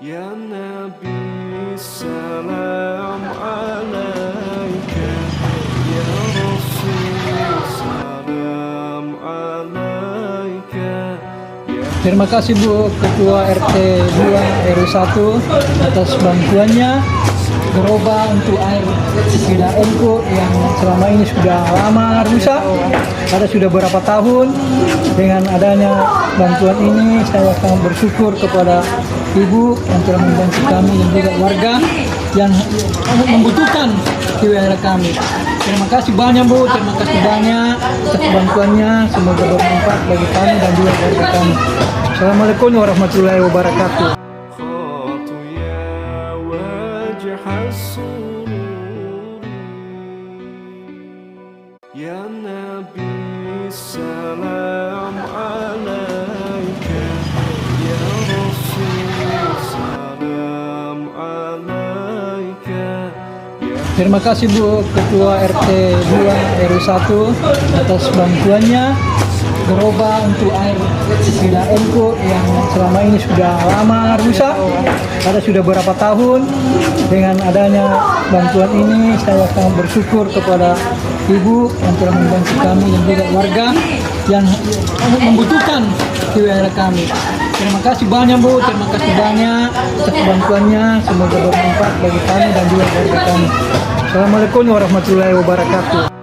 Ya Nabi salam alaika, Ya Rasul salam alaika. Terima kasih Bu Ketua RT 2 RW 1 atas bantuannya gerobak untuk air PDAM-ku yang selama ini sudah lama rusak. Ada sudah beberapa tahun. Dengan adanya bantuan ini saya sangat bersyukur kepada Ibu yang telah membantu kami dan juga warga yang membutuhkan di wilayah kami. Terima kasih banyak Bu, terima kasih banyak atas bantuannya. Semoga bermanfaat bagi kami dan juga warga kami. Assalamualaikum warahmatullahi wabarakatuh. خاط يا وجه السرور يا نبي سلام عليك يا رسول سلام عليك يا Terima kasih Bu Ketua RT 2 RW 1 atas bantuannya gerobak untuk air PDAM-ku yang selama ini sudah lama rusak. Ada sudah beberapa tahun. Dengan adanya bantuan ini saya sangat bersyukur kepada Ibu yang telah membantu kami dan juga warga yang membutuhkan di wilayah kami. Terima kasih banyak Bu, terima kasih banyak atas bantuannya. Semoga bermanfaat bagi kami dan juga warga kami. Assalamualaikum warahmatullahi wabarakatuh.